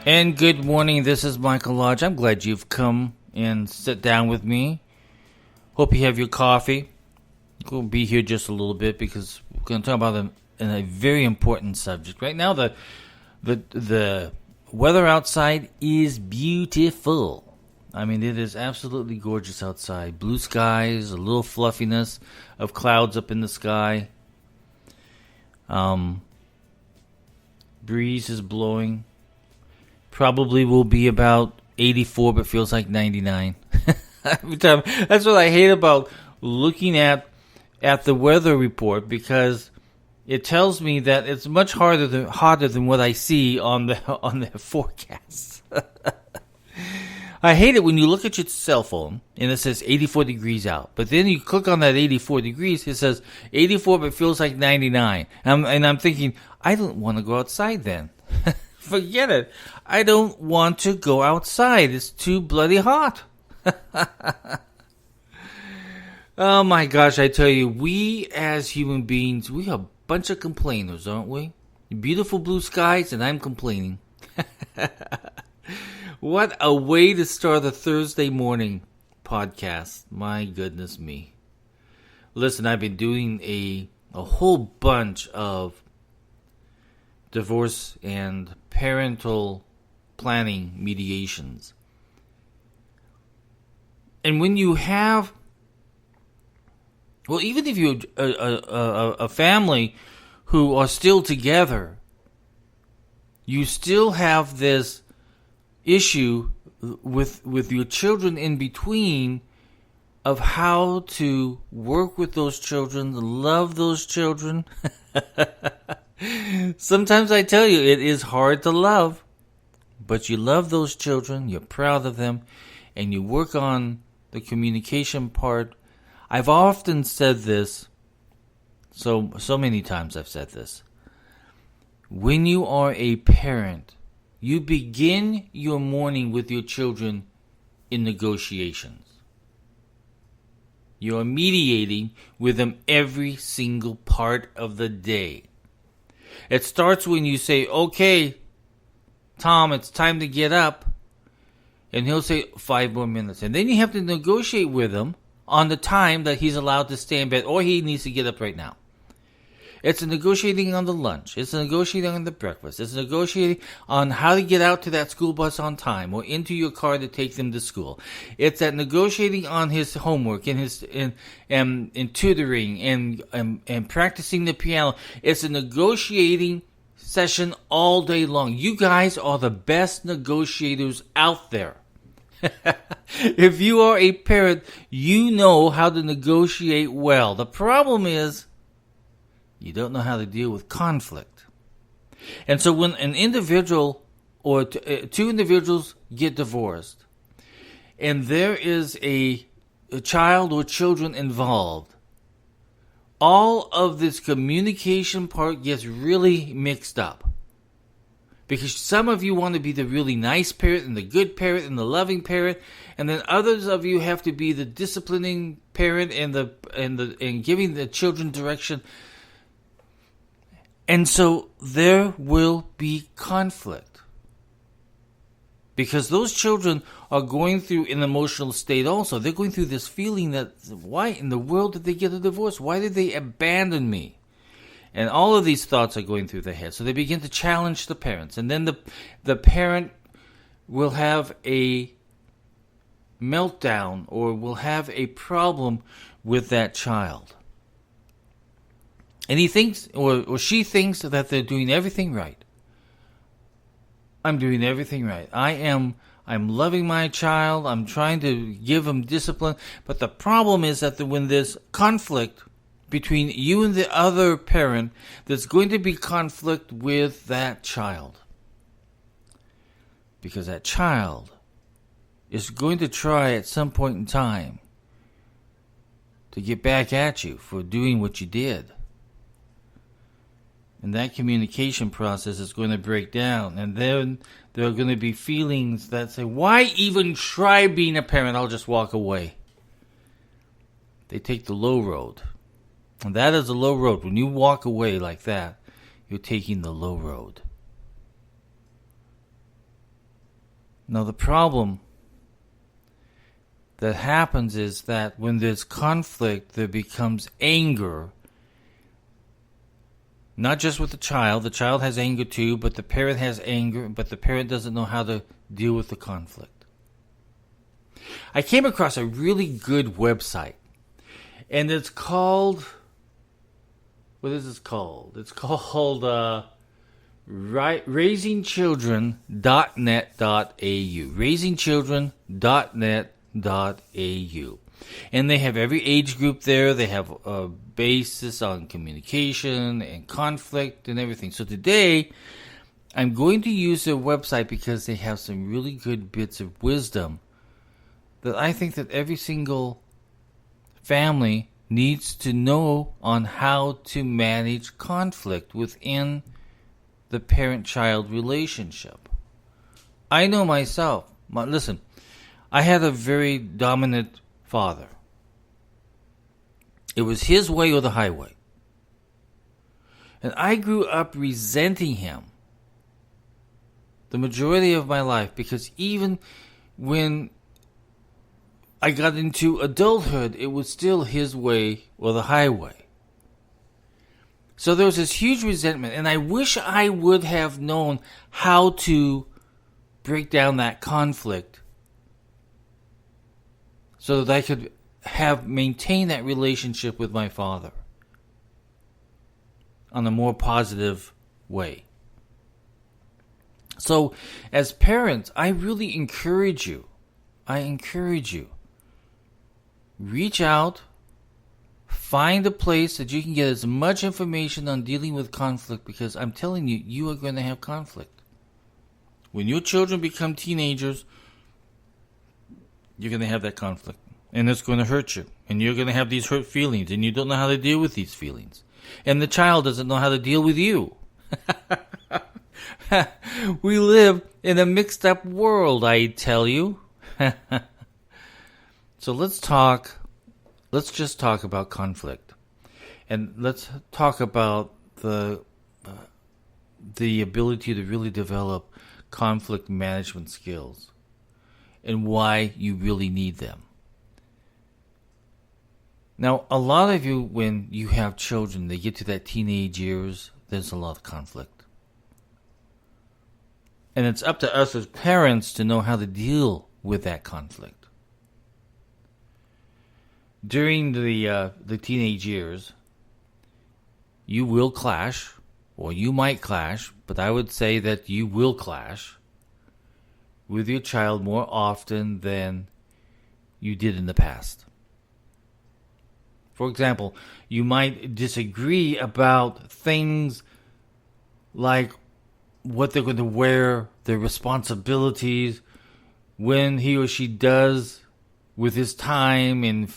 And good morning, this is Michael Lodge. I'm glad you've come and sit down with me. Hope you have your coffee. We'll be here just a little bit because we're going to talk about a very important subject. Right now, the weather outside is beautiful. I mean, it is absolutely gorgeous outside. Blue skies, a little fluffiness of clouds up in the sky. Breeze is blowing. Probably will be about 84, but feels like 99. Every time. That's what I hate about looking at the weather report, because it tells me that it's much hotter than what I see on the forecast. I hate it when you look at your cell phone and it says 84 degrees out, but then you click on that 84 degrees, it says 84 but feels like 99. And I'm thinking, I don't want to go outside then. Forget it. I don't want to go outside. It's too bloody hot. Oh my gosh, I tell you, we as human beings, we are a bunch of complainers, aren't we? Beautiful blue skies, and I'm complaining. What a way to start a Thursday morning podcast. My goodness me. Listen, I've been doing a whole bunch of divorce and parental planning mediations. And when you have, well, even if you're a family who are still together, you still have this issue with your children in between of how to work with those children, love those children. Sometimes I tell you, it is hard to love, but you love those children, you're proud of them, and you work on the communication part. I've often said this, so many times I've said this. When you are a parent, you begin your morning with your children in negotiations. You are mediating with them every single part of the day. It starts when you say, okay, Tom, it's time to get up. And he'll say 5 more minutes. And then you have to negotiate with him on the time that he's allowed to stay in bed, or he needs to get up right now. It's a negotiating on the lunch. It's a negotiating on the breakfast. It's negotiating on how to get out to that school bus on time or into your car to take them to school. It's that negotiating on his homework and his and tutoring and practicing the piano. It's a negotiating session all day long. You guys are the best negotiators out there. If you are a parent, you know how to negotiate well. The problem is, you don't know how to deal with conflict. And so when an individual or two individuals get divorced, and there is a child or children involved, all of this communication part gets really mixed up. Because some of you want to be the really nice parent and the good parent and the loving parent, and then others of you have to be the disciplining parent and giving the children direction. And so there will be conflict. Because those children are going through an emotional state also. They're going through this feeling that, why in the world did they get a divorce? Why did they abandon me? And all of these thoughts are going through their head. So they begin to challenge the parents. And then the parent will have a meltdown or will have a problem with that child. And he thinks, or she thinks, that they're doing everything right. I'm doing everything right. I'm loving my child. I'm trying to give him discipline. But the problem is that when there's conflict between you and the other parent, there's going to be conflict with that child. Because that child is going to try at some point in time to get back at you for doing what you did. And that communication process is going to break down. And then there are going to be feelings that say, why even try being a parent? I'll just walk away. They take the low road. And that is a low road. When you walk away like that, you're taking the low road. Now, the problem that happens is that when there's conflict, there becomes anger. Not just with the child has anger too, but the parent has anger, but the parent doesn't know how to deal with the conflict. I came across a really good website, and it's called, what is this called? It's called raisingchildren.net.au. raisingchildren.net.au. And they have every age group there. They have a basis on communication and conflict and everything. So today, I'm going to use their website because they have some really good bits of wisdom that I think that every single family needs to know on how to manage conflict within the parent-child relationship. I know myself. Listen, I had a very dominant father. It was his way or the highway. And I grew up resenting him the majority of my life because even when I got into adulthood, it was still his way or the highway. So there was this huge resentment, and I wish I would have known how to break down that conflict so that I could have maintained that relationship with my father on a more positive way. So as parents, I really encourage you. Reach out, find a place that you can get as much information on dealing with conflict, because I'm telling you, you are going to have conflict. When your children become teenagers, you're going to have that conflict. And it's going to hurt you. And you're going to have these hurt feelings. And you don't know how to deal with these feelings. And the child doesn't know how to deal with you. We live in a mixed up world, I tell you. So let's just talk about conflict. And let's talk about the ability to really develop conflict management skills and why you really need them. Now, a lot of you, when you have children, they get to that teenage years, there's a lot of conflict. And it's up to us as parents to know how to deal with that conflict. During the teenage years, you will clash, or you might clash, but I would say that you will clash with your child more often than you did in the past. For example, you might disagree about things like what they're going to wear, their responsibilities, when he or she does with his time and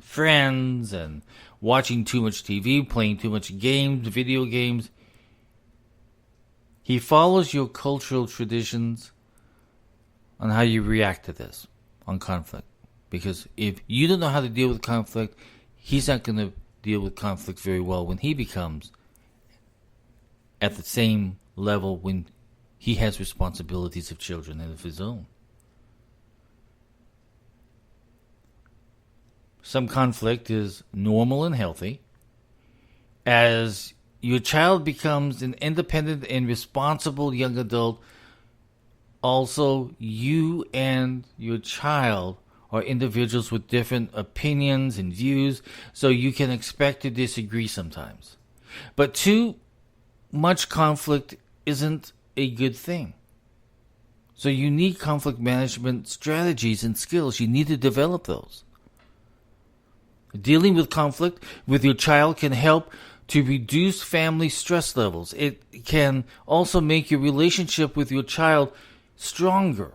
friends, and watching too much TV, playing too much games, video games. He follows your cultural traditions on how you react to this, on conflict. Because if you don't know how to deal with conflict, he's not going to deal with conflict very well when he becomes at the same level when he has responsibilities of children and of his own. Some conflict is normal and healthy. As your child becomes an independent and responsible young adult, also you and your child are individuals with different opinions and views, so you can expect to disagree sometimes. But too much conflict isn't a good thing. So you need conflict management strategies and skills. You need to develop those. Dealing with conflict with your child can help to reduce family stress levels. It can also make your relationship with your child stronger.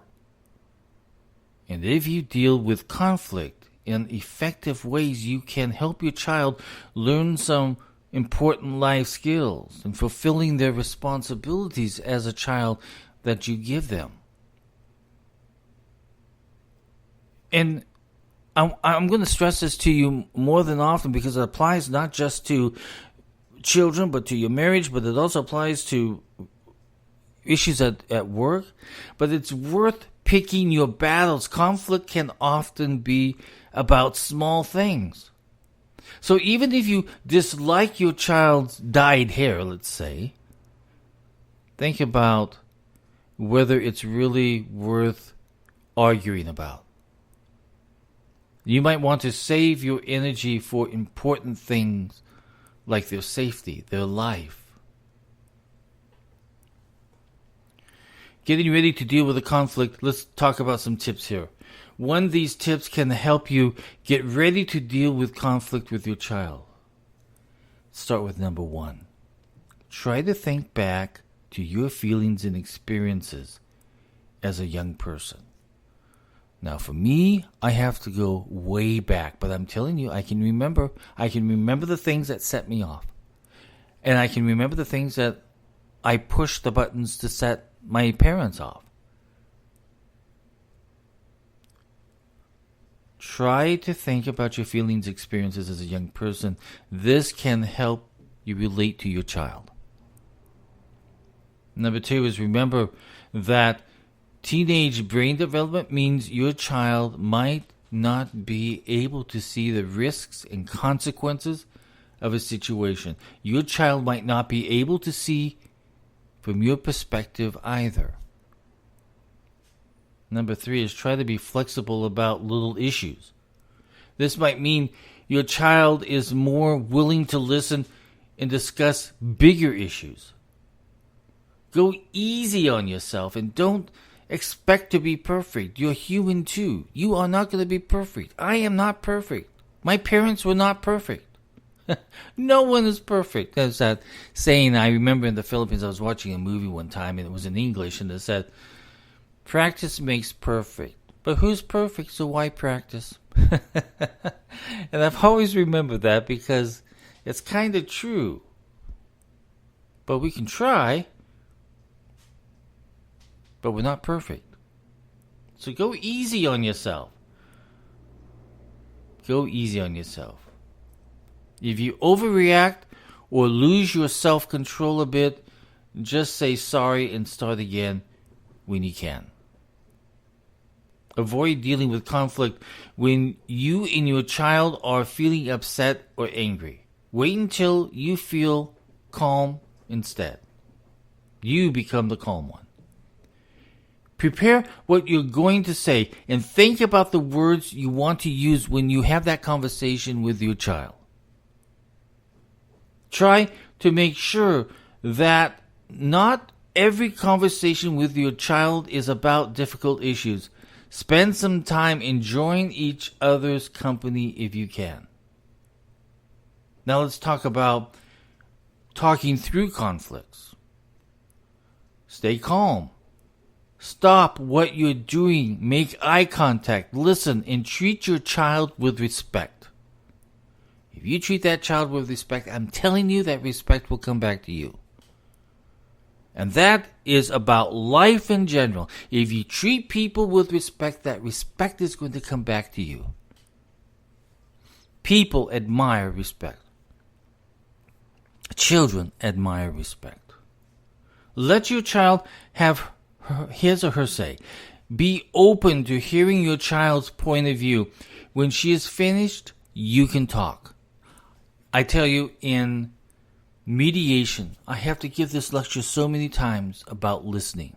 And if you deal with conflict in effective ways, you can help your child learn some important life skills and fulfilling their responsibilities as a child that you give them. And I'm going to stress this to you more than often because it applies not just to children, but to your marriage, but it also applies to issues at work, but it's worth picking your battles. Conflict can often be about small things. So even if you dislike your child's dyed hair, let's say, think about whether it's really worth arguing about. You might want to save your energy for important things like their safety, their life. Getting ready to deal with a conflict, let's talk about some tips here. One of these tips can help you get ready to deal with conflict with your child. Start with number 1. Try to think back to your feelings and experiences as a young person. Now for me, I have to go way back, but I'm telling you, I can remember the things that set me off. And I can remember the things that I pushed the buttons to set my parents off. Try to think about your feelings, experiences as a young person. This can help you relate to your child. Number 2 is remember that teenage brain development means your child might not be able to see the risks and consequences of a situation. Your child might not be able to see from your perspective either. Number 3 is try to be flexible about little issues. This might mean your child is more willing to listen and discuss bigger issues. Go easy on yourself and don't expect to be perfect. You're human too. You are not going to be perfect. I am not perfect. My parents were not perfect. No one is perfect. There's that saying I remember in the Philippines. I was watching a movie one time and it was in English and it said, practice makes perfect. But who's perfect, so why practice? And I've always remembered that because it's kind of true. But we can try. But we're not perfect. So go easy on yourself. Go easy on yourself. If you overreact or lose your self-control a bit, just say sorry and start again when you can. Avoid dealing with conflict when you and your child are feeling upset or angry. Wait until you feel calm instead. You become the calm one. Prepare what you're going to say and think about the words you want to use when you have that conversation with your child. Try to make sure that not every conversation with your child is about difficult issues. Spend some time enjoying each other's company if you can. Now let's talk about talking through conflicts. Stay calm. Stop what you're doing. Make eye contact. Listen and treat your child with respect. If you treat that child with respect, I'm telling you that respect will come back to you. And that is about life in general. If you treat people with respect, that respect is going to come back to you. People admire respect. Children admire respect. Let your child have his or her say. Be open to hearing your child's point of view. When she is finished, you can talk. I tell you, in mediation, I have to give this lecture so many times about listening.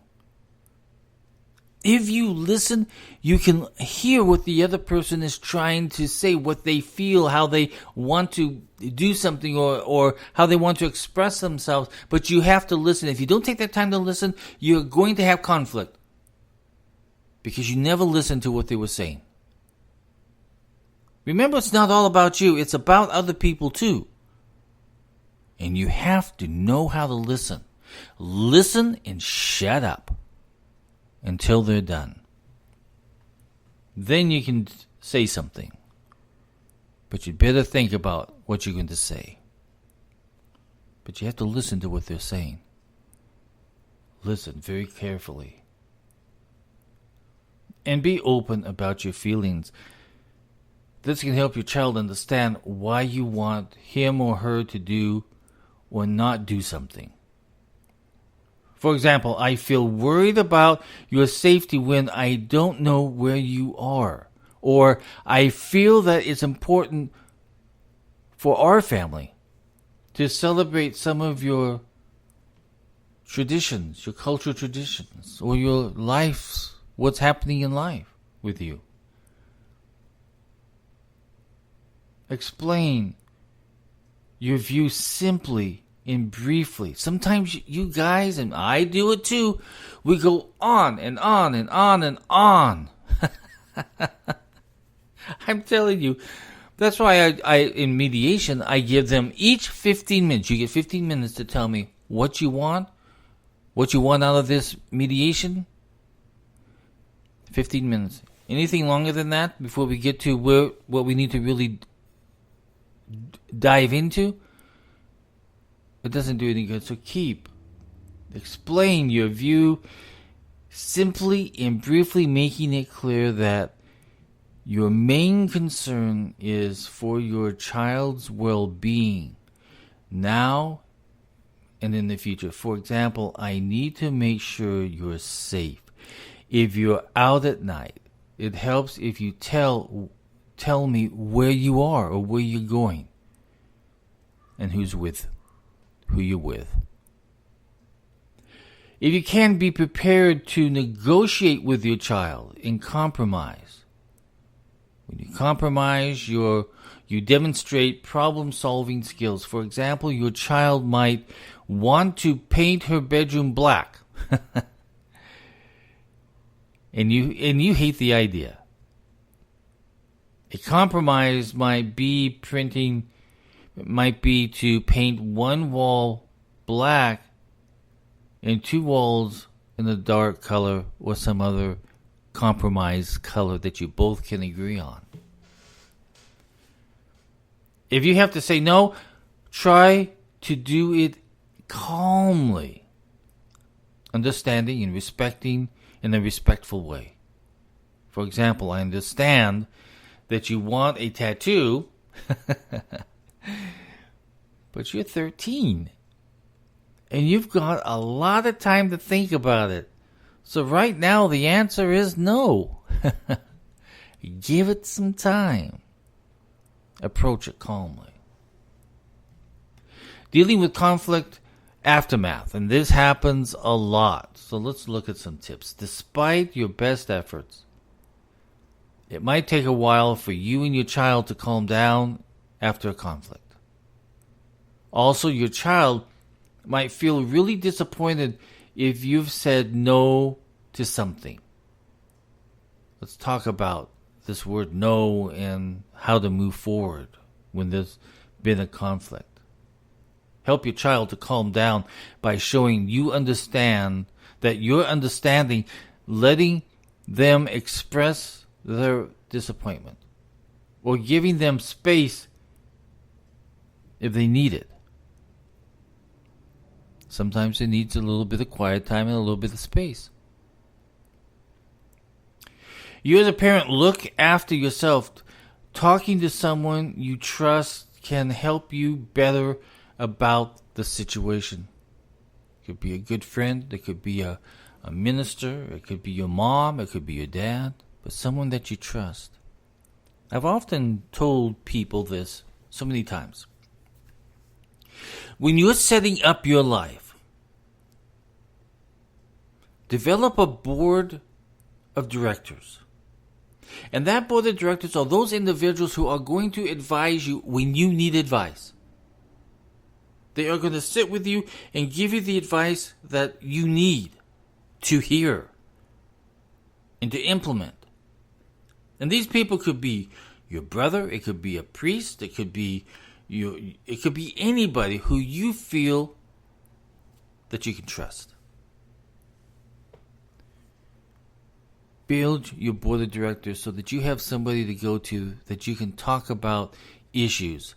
If you listen, you can hear what the other person is trying to say, what they feel, how they want to do something, or how they want to express themselves. But you have to listen. If you don't take that time to listen, you're going to have conflict. Because you never listened to what they were saying. Remember, it's not all about you. It's about other people too. And you have to know how to listen. Listen and shut up until they're done. Then you can say something. But you better think about what you're going to say. But you have to listen to what they're saying. Listen very carefully. And be open about your feelings. This can help your child understand why you want him or her to do or not do something. For example, I feel worried about your safety when I don't know where you are. Or I feel that it's important for our family to celebrate some of your traditions, your cultural traditions, or your lives, what's happening in life with you. Explain your view simply and briefly. Sometimes you guys, and I do it too, we go on and on and on and on. I'm telling you. That's why I in mediation, I give them each 15 minutes. You get 15 minutes to tell me what you want out of this mediation. 15 minutes. Anything longer than that before we get to what we need to really dive into, it doesn't do any good. So explain your view simply and briefly, making it clear that your main concern is for your child's well-being now and in the future. For example, I need to make sure you're safe. If you're out at night, it helps if you tell me where you are or where you're going and who you're with. If you can be prepared to negotiate with your child and compromise. When you compromise, you demonstrate problem-solving skills. For example, your child might want to paint her bedroom black. and you hate the idea. A compromise might be to paint one wall black and two walls in a dark color or some other compromise color that you both can agree on. If you have to say no, try to do it calmly, understanding and respecting in a respectful way. For example, I understand that you want a tattoo, but you're 13 and you've got a lot of time to think about it. So right now the answer is no. Give it some time. Approach it calmly. Dealing with conflict aftermath, and this happens a lot. So let's look at some tips. Despite your best efforts, it might take a while for you and your child to calm down after a conflict. Also, your child might feel really disappointed if you've said no to something. Let's talk about this word no and how to move forward when there's been a conflict. Help your child to calm down by showing you understand that you're understanding, letting them express their disappointment or giving them space if they need it. Sometimes it needs a little bit of quiet time and a little bit of space. You as a parent, look after yourself. Talking to someone you trust can help you better about the situation. It could be a good friend. It could be a minister. It could be your mom. It could be your dad. But someone that you trust. I've often told people this so many times. When you're setting up your life, develop a board of directors. And that board of directors are those individuals who are going to advise you when you need advice. They are going to sit with you and give you the advice that you need to hear and to implement. And these people could be your brother, it could be a priest, it could be anybody who you feel that you can trust. Build your board of directors so that you have somebody to go to that you can talk about issues.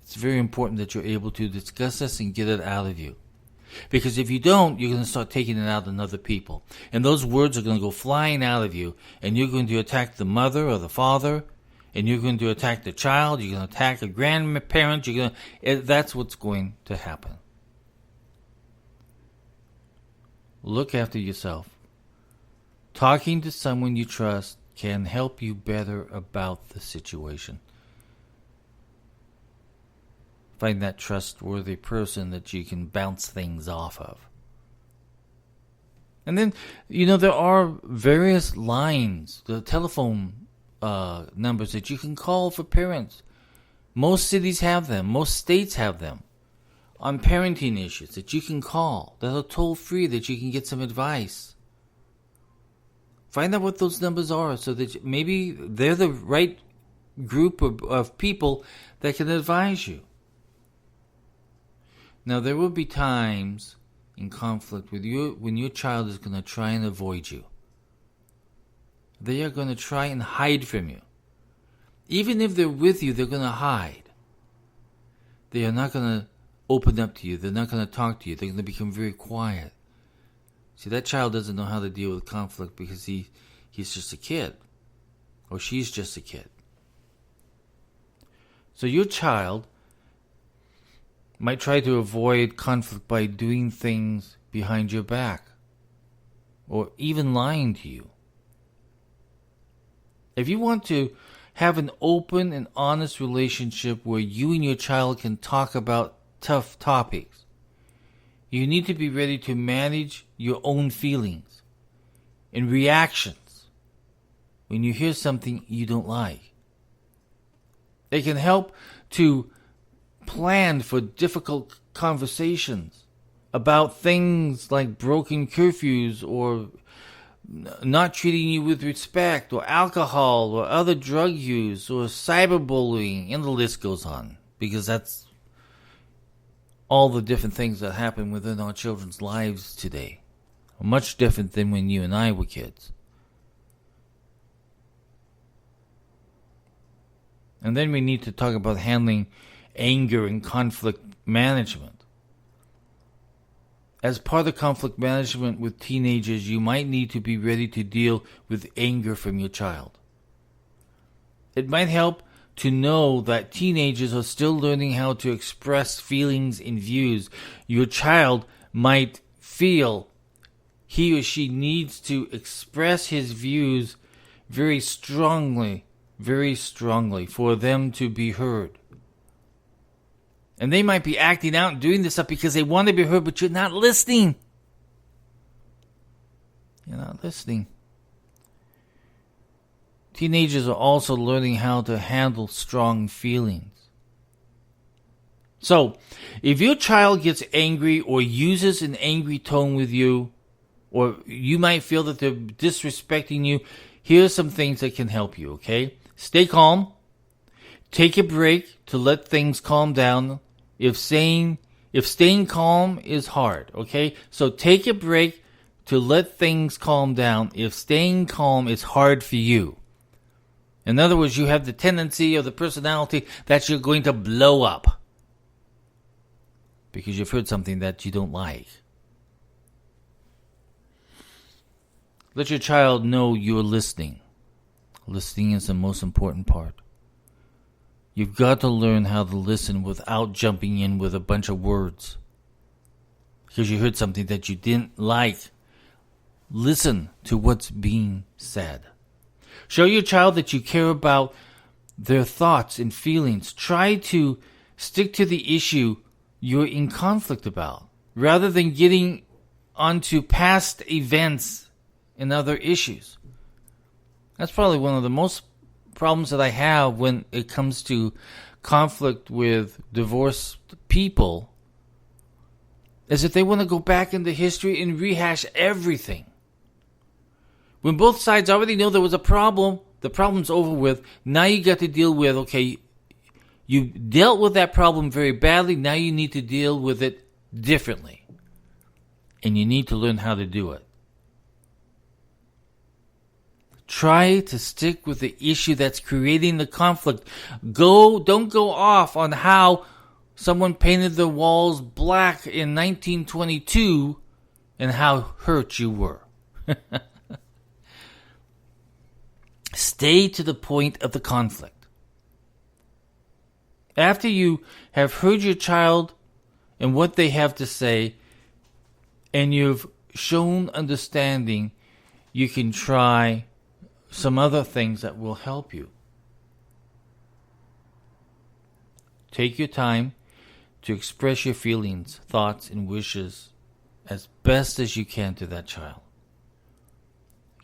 It's very important that you're able to discuss this and get it out of you. Because if you don't, you're going to start taking it out on other people. And those words are going to go flying out of you. And you're going to attack the mother or the father. And you're going to attack the child. You're going to attack a grandparent. That's what's going to happen. look after yourself. Talking to someone you trust can help you better about the situation. Find that trustworthy person that you can bounce things off of. And then, there are various lines, the telephone numbers that you can call for parents. Most cities have them. Most states have them. On parenting issues that you can call, that are toll-free, that you can get some advice. Find out what those numbers are so that maybe they're the right group of people that can advise you. Now, there will be times in conflict with you when your child is going to try and avoid you. They are going to try and hide from you. Even if they're with you, they're going to hide. They are not going to open up to you. They're not going to talk to you. They're going to become very quiet. See, that child doesn't know how to deal with conflict because he's just a kid. Or she's just a kid. So your child might try to avoid conflict by doing things behind your back. Or even lying to you. If you want to have an open and honest relationship where you and your child can talk about tough topics, you need to be ready to manage your own feelings and reactions when you hear something you don't like. It can help to plan for difficult conversations about things like broken curfews or not treating you with respect or alcohol or other drug use or cyberbullying, and the list goes on, because that's all the different things that happen within our children's lives today. Much different than when you and I were kids. And then we need to talk about handling anger and conflict management. As part of conflict management with teenagers, you might need to be ready to deal with anger from your child. It might help to know that teenagers are still learning how to express feelings and views. Your child might feel he or she needs to express his views very strongly for them to be heard. And they might be acting out and doing this stuff because they want to be heard, but you're not listening. You're not listening. Teenagers are also learning how to handle strong feelings. So, if your child gets angry or uses an angry tone with you, or you might feel that they're disrespecting you, here's some things that can help you, okay? Stay calm. Take a break to let things calm down. If staying calm is hard, okay? So take a break to let things calm down if staying calm is hard for you. In other words, you have the tendency or the personality that you're going to blow up because you've heard something that you don't like. Let your child know you're listening. Listening is the most important part. You've got to learn how to listen without jumping in with a bunch of words because you heard something that you didn't like. Listen to what's being said. Show your child that you care about their thoughts and feelings. Try to stick to the issue you're in conflict about rather than getting onto past events and other issues. That's probably one of the most problems that I have when it comes to conflict with divorced people is that they want to go back into history and rehash everything. When both sides already know there was a problem, the problem's over with. Now you got to deal with, okay, you dealt with that problem very badly. Now you need to deal with it differently. And you need to learn how to do it. Try to stick with the issue that's creating the conflict. Don't go off on how someone painted the walls black in 1922 and how hurt you were. Stay to the point of the conflict. After you have heard your child and what they have to say, and you've shown understanding, you can try some other things that will help you. Take your time to express your feelings, thoughts, and wishes as best as you can to that child.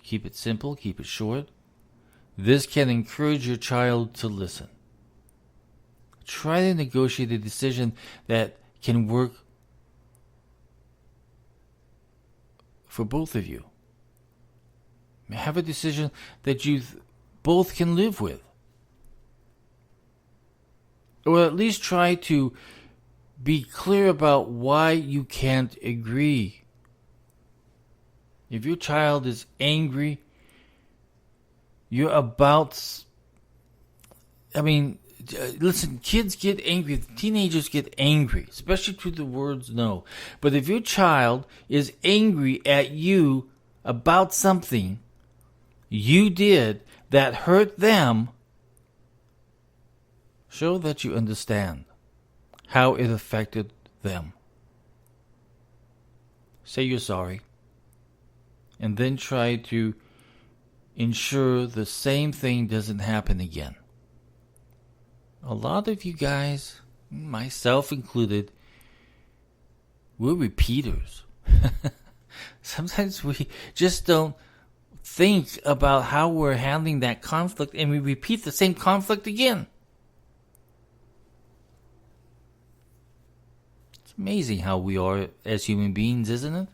Keep it simple, keep it short. This can encourage your child to listen. Try to negotiate a decision that can work for both of you. Have a decision that you both can live with. Or at least try to be clear about why you can't agree. If your child is angry, listen, kids get angry, teenagers get angry, especially to the words no. But if your child is angry at you about something you did that hurt them, show that you understand how it affected them. Say you're sorry. And then try to ensure the same thing doesn't happen again. A lot of you guys, myself included, we're repeaters. Sometimes we just don't think about how we're handling that conflict, and we repeat the same conflict again. It's amazing how we are as human beings, isn't it?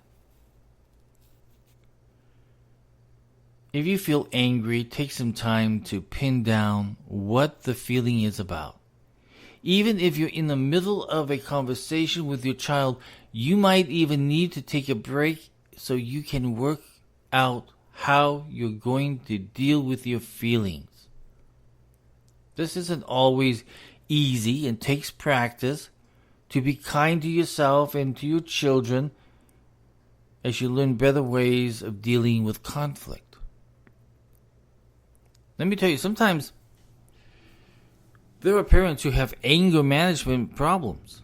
If you feel angry, take some time to pin down what the feeling is about. Even if you're in the middle of a conversation with your child, you might even need to take a break so you can work out how you're going to deal with your feelings. This isn't always easy and takes practice. To be kind to yourself and to your children as you learn better ways of dealing with conflict. Let me tell you, sometimes there are parents who have anger management problems,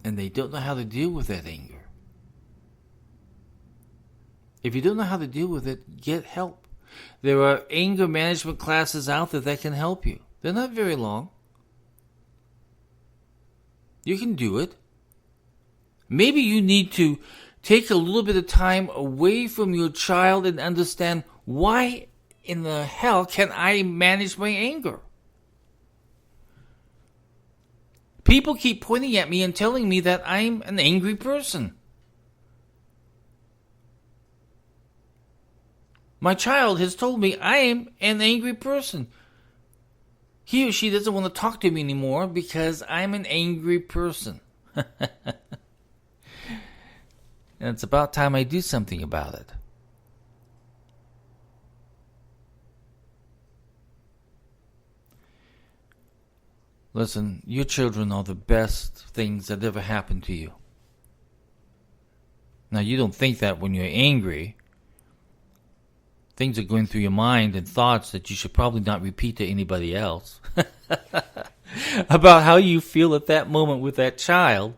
and they don't know how to deal with that anger. If you don't know how to deal with it, get help. There are anger management classes out there that can help you. They're not very long. You can do it. Maybe you need to take a little bit of time away from your child and understand, why in the hell can I manage my anger? People keep pointing at me and telling me that I'm an angry person. My child has told me I am an angry person. He or she doesn't want to talk to me anymore because I'm an angry person. And it's about time I do something about it. Listen, your children are the best things that ever happened to you. Now, you don't think that when you're angry. Things are going through your mind and thoughts that you should probably not repeat to anybody else. About how you feel at that moment with that child.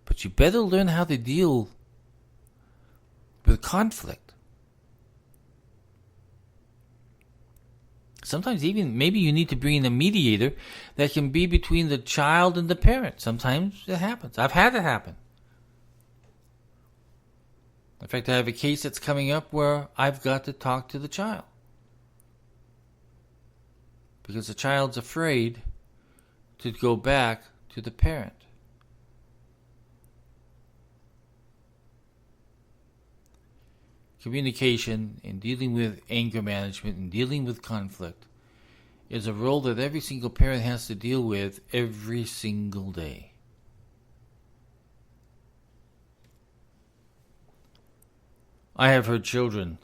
But you better learn how to deal with conflict. Sometimes even maybe you need to bring in a mediator that can be between the child and the parent. Sometimes it happens. I've had it happen. In fact, I have a case that's coming up where I've got to talk to the child. Because the child's afraid to go back to the parent. Communication in dealing with anger management and dealing with conflict is a role that every single parent has to deal with every single day. I have heard children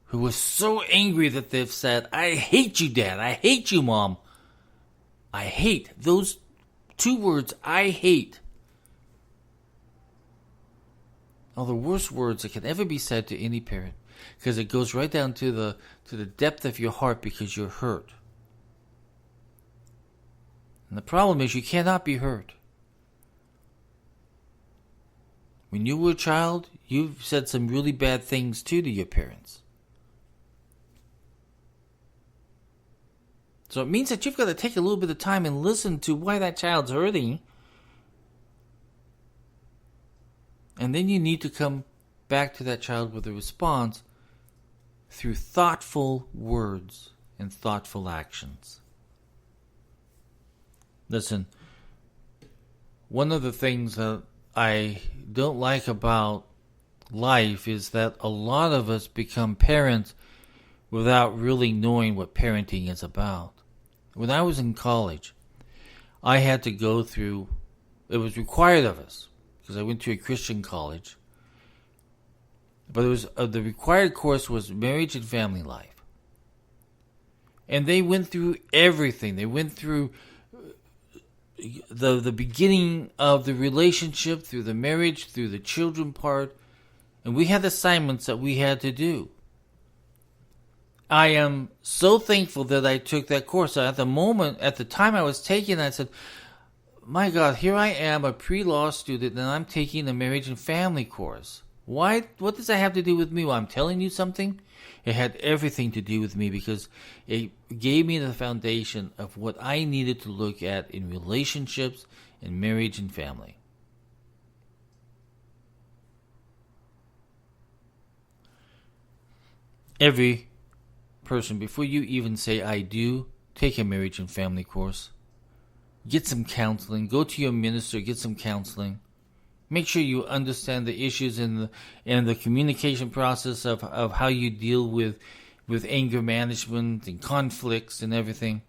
who were so angry that they've said, "I hate you, Dad. I hate you, Mom." I hate. Those two words, I hate, are the worst words that can ever be said to any parent, because it goes right down to the depth of your heart because you're hurt. And the problem is you cannot be hurt. When you were a child, you've said some really bad things too to your parents. So it means that you've got to take a little bit of time and listen to why that child's hurting. And then you need to come back to that child with a response through thoughtful words and thoughtful actions. Listen, one of the things that I don't like about life is that a lot of us become parents without really knowing what parenting is about. When I was in college, I had to go through, it was required of us, because I went to a Christian college, but it was the required course was marriage and family life. And they went through everything. They went through the beginning of the relationship, through the marriage, through the children part, and we had assignments that we had to do. I am so thankful that I took that course. At the time I was taking it, I said, my God, here I am, a pre-law student, and I'm taking a marriage and family course. Why? What does that have to do with me? Well, I'm telling you something. It had everything to do with me because it gave me the foundation of what I needed to look at in relationships, in marriage and family. Every person, before you even say I do, take a marriage and family course. Get some counseling. Go to your minister, get some counseling. Make sure you understand the issues in the communication process of how you deal with anger management and conflicts and everything.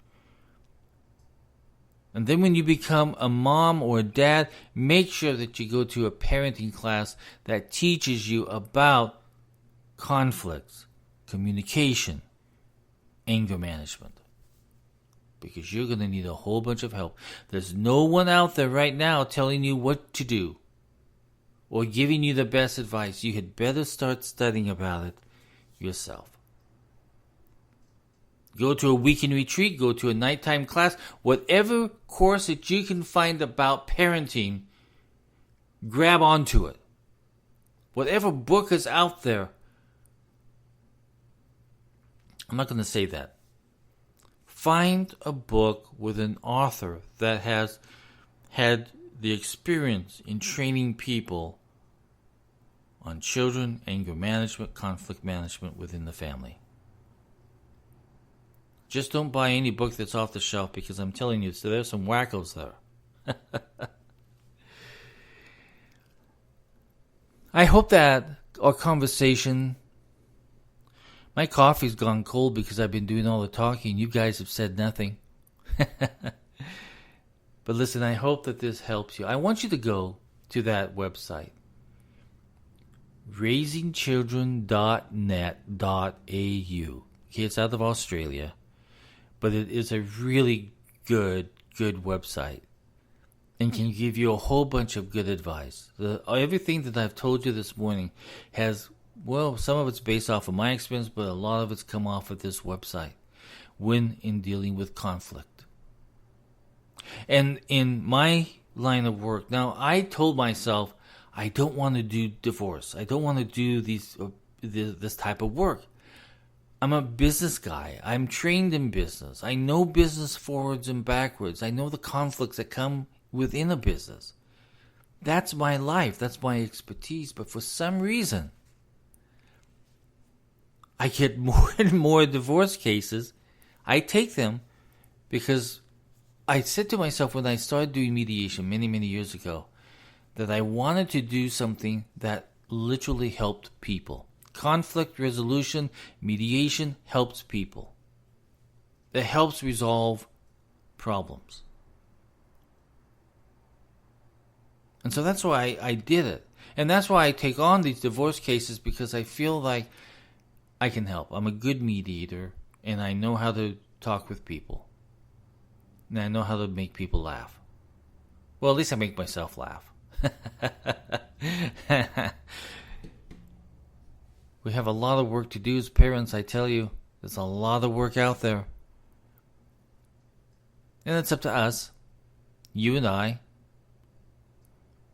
And then when you become a mom or a dad, make sure that you go to a parenting class that teaches you about conflicts, communication, anger management. Because you're going to need a whole bunch of help. There's no one out there right now telling you what to do or giving you the best advice. You had better start studying about it yourself. Go to a weekend retreat, go to a nighttime class, whatever course that you can find about parenting, grab onto it. Whatever book is out there, I'm not going to say that. Find a book with an author that has had the experience in training people on children, anger management, conflict management within the family. Just don't buy any book that's off the shelf because I'm telling you, so there's some wackos there. I hope that our conversation... My coffee's gone cold because I've been doing all the talking. You guys have said nothing. But listen, I hope that this helps you. I want you to go to that website, raisingchildren.net.au. Okay, it's out of Australia, but it is a really good website and can give you a whole bunch of good advice. Everything that I've told you this morning has... Well, some of it's based off of my experience, but a lot of it's come off of this website when in dealing with conflict. And in my line of work, now I told myself I don't want to do divorce. I don't want to do this type of work. I'm a business guy. I'm trained in business. I know business forwards and backwards. I know the conflicts that come within a business. That's my life. That's my expertise. But for some reason, I get more and more divorce cases. I take them because I said to myself when I started doing mediation many, many years ago that I wanted to do something that literally helped people. Conflict resolution, mediation helps people. It helps resolve problems. And so that's why I did it. And that's why I take on these divorce cases, because I feel like I can help. I'm a good mediator, and I know how to talk with people. And I know how to make people laugh. Well, at least I make myself laugh. We have a lot of work to do as parents, I tell you. There's a lot of work out there. And it's up to us, you and I,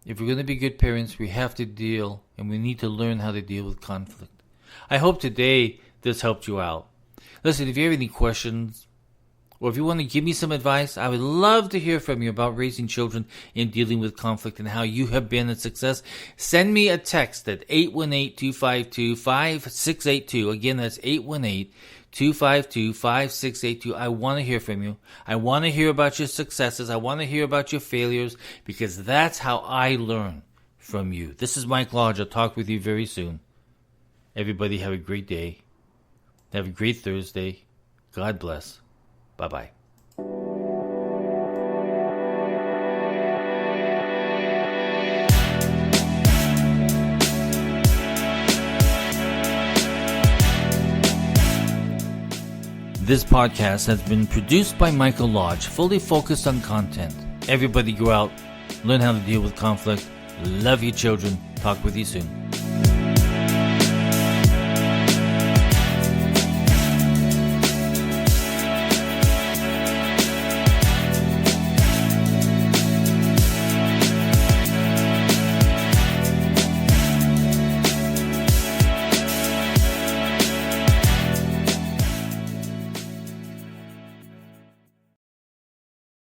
If we're going to be good parents, we have to deal and we need to learn how to deal with conflict. I hope today this helped you out. Listen, if you have any questions or if you want to give me some advice, I would love to hear from you about raising children and dealing with conflict and how you have been a success. Send me a text at 818-252-5682. Again, that's 818-252-5682. I want to hear from you. I want to hear about your successes. I want to hear about your failures because that's how I learn from you. This is Mike Lodge. I'll talk with you very soon. Everybody have a great day. Have a great Thursday. God bless. Bye-bye. This podcast has been produced by Michael Lodge, fully focused on content. Everybody go out, learn how to deal with conflict. Love your children. Talk with you soon.